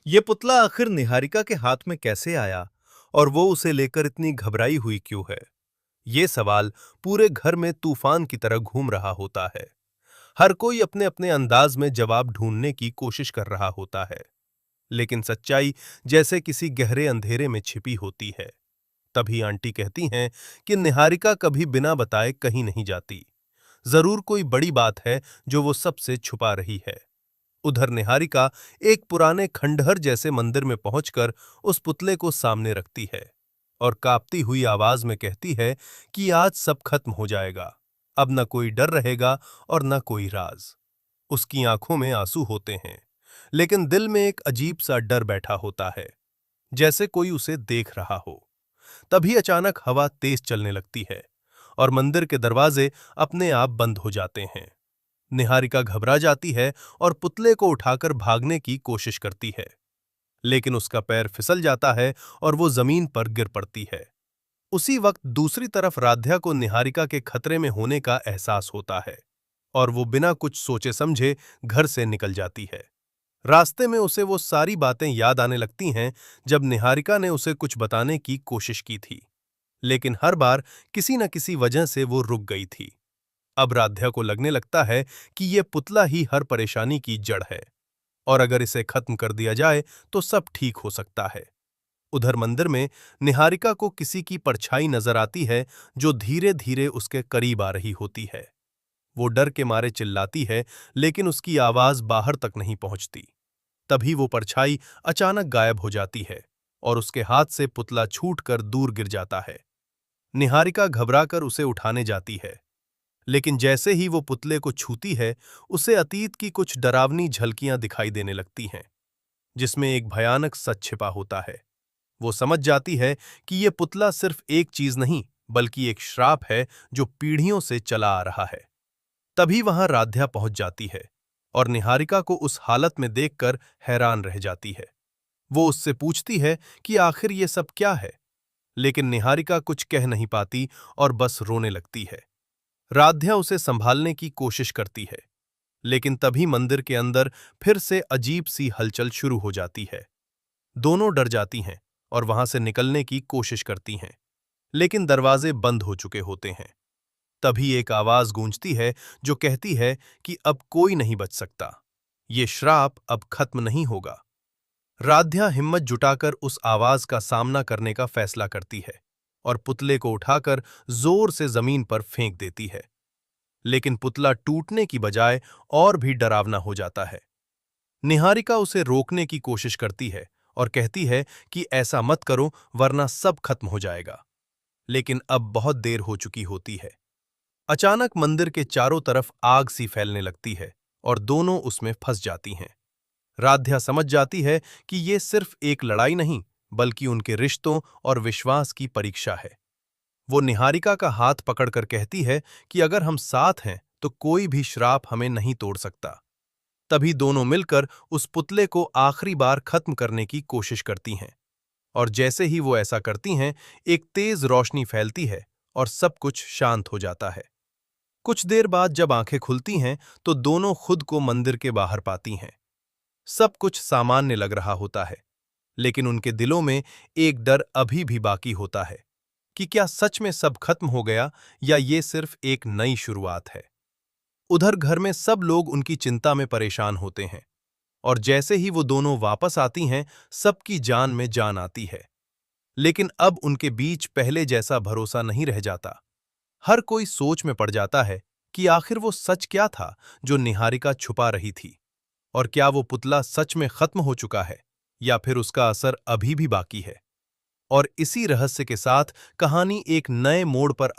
ये पुतला आखिर निहारिका के हाथ में कैसे आया और वो उसे लेकर इतनी घबराई हुई क्यों है? ये सवाल पूरे घर में तूफान की तरह घूम रहा होता है। हर कोई अपने अपने अंदाज में जवाब ढूंढने की कोशिश कर रहा होता है, लेकिन सच्चाई जैसे किसी गहरे अंधेरे में छिपी होती है। तभी आंटी कहती हैं कि निहारिका कभी बिना बताए कहीं नहीं जाती। जरूर कोई बड़ी बात है जो वो सबसे छुपा रही है। उधर निहारिका एक पुराने खंडहर जैसे मंदिर में पहुंचकर उस पुतले को सामने रखती है और कांपती हुई आवाज में कहती है कि आज सब खत्म हो जाएगा। अब न कोई डर रहेगा और न कोई राज। उसकी आंखों में आंसू होते हैं, लेकिन दिल में एक अजीब सा डर बैठा होता है, जैसे कोई उसे देख रहा हो। तभी अचानक हवा तेज चलने लगती है और मंदिर के दरवाजे अपने आप बंद हो जाते हैं। निहारिका घबरा जाती है और पुतले को उठाकर भागने की कोशिश करती है, लेकिन उसका पैर फिसल जाता है और वो जमीन पर गिर पड़ती है। उसी वक्त दूसरी तरफ राध्या को निहारिका के खतरे में होने का एहसास होता है और वो बिना कुछ सोचे समझे घर से निकल जाती है। रास्ते में उसे वो सारी बातें याद आने लगती हैं जब निहारिका ने उसे कुछ बताने की कोशिश की थी, लेकिन हर बार किसी न किसी वजह से वो रुक गई थी। अब राध्या को लगने लगता है कि ये पुतला ही हर परेशानी की जड़ है और अगर इसे खत्म कर दिया जाए तो सब ठीक हो सकता है। उधर मंदिर में निहारिका को किसी की परछाई नजर आती है जो धीरे धीरे उसके करीब आ रही होती है। वो डर के मारे चिल्लाती है, लेकिन उसकी आवाज बाहर तक नहीं पहुंचती। तभी वो परछाई अचानक गायब हो जाती है और उसके हाथ से पुतला छूटकर दूर गिर जाता है। निहारिका घबराकर उसे उठाने जाती है, लेकिन जैसे ही वो पुतले को छूती है, उसे अतीत की कुछ डरावनी झलकियां दिखाई देने लगती हैं, जिसमें एक भयानक सच छिपा होता है। वो समझ जाती है कि ये पुतला सिर्फ एक चीज नहीं, बल्कि एक श्राप है जो पीढ़ियों से चला आ रहा है। तभी वहां राध्या पहुंच जाती है और निहारिका को उस हालत में देखकर हैरान रह जाती है। वो उससे पूछती है कि आखिर ये सब क्या है, लेकिन निहारिका कुछ कह नहीं पाती और बस रोने लगती है। राध्या उसे संभालने की कोशिश करती है, लेकिन तभी मंदिर के अंदर फिर से अजीब सी हलचल शुरू हो जाती है। दोनों डर जाती हैं और वहां से निकलने की कोशिश करती हैं, लेकिन दरवाजे बंद हो चुके होते हैं। तभी एक आवाज गूंजती है जो कहती है कि अब कोई नहीं बच सकता, ये श्राप अब खत्म नहीं होगा। राध्या हिम्मत जुटाकर उस आवाज का सामना करने का फैसला करती है और पुतले को उठाकर जोर से जमीन पर फेंक देती है, लेकिन पुतला टूटने की बजाय और भी डरावना हो जाता है। निहारिका उसे रोकने की कोशिश करती है और कहती है कि ऐसा मत करो वरना सब खत्म हो जाएगा, लेकिन अब बहुत देर हो चुकी होती है। अचानक मंदिर के चारों तरफ आग सी फैलने लगती है और दोनों उसमें फंस जाती हैं। राध्या समझ जाती है कि ये सिर्फ एक लड़ाई नहीं, बल्कि उनके रिश्तों और विश्वास की परीक्षा है। वो निहारिका का हाथ पकड़कर कहती है कि अगर हम साथ हैं तो कोई भी श्राप हमें नहीं तोड़ सकता। तभी दोनों मिलकर उस पुतले को आखिरी बार खत्म करने की कोशिश करती हैं, और जैसे ही वो ऐसा करती हैं, एक तेज रोशनी फैलती है और सब कुछ शांत हो जाता है। कुछ देर बाद जब आंखें खुलती हैं तो दोनों खुद को मंदिर के बाहर पाती हैं। सब कुछ सामान्य लग रहा होता है, लेकिन उनके दिलों में एक डर अभी भी बाकी होता है कि क्या सच में सब खत्म हो गया या ये सिर्फ एक नई शुरुआत है। उधर घर में सब लोग उनकी चिंता में परेशान होते हैं, और जैसे ही वो दोनों वापस आती हैं, सबकी जान में जान आती है। लेकिन अब उनके बीच पहले जैसा भरोसा नहीं रह जाता। हर कोई सोच में पड़ जाता है कि आखिर वो सच क्या था जो निहारिका छुपा रही थी, और क्या वो पुतला सच में खत्म हो चुका है या फिर उसका असर अभी भी बाकी है। और इसी रहस्य के साथ कहानी एक नए मोड़ पर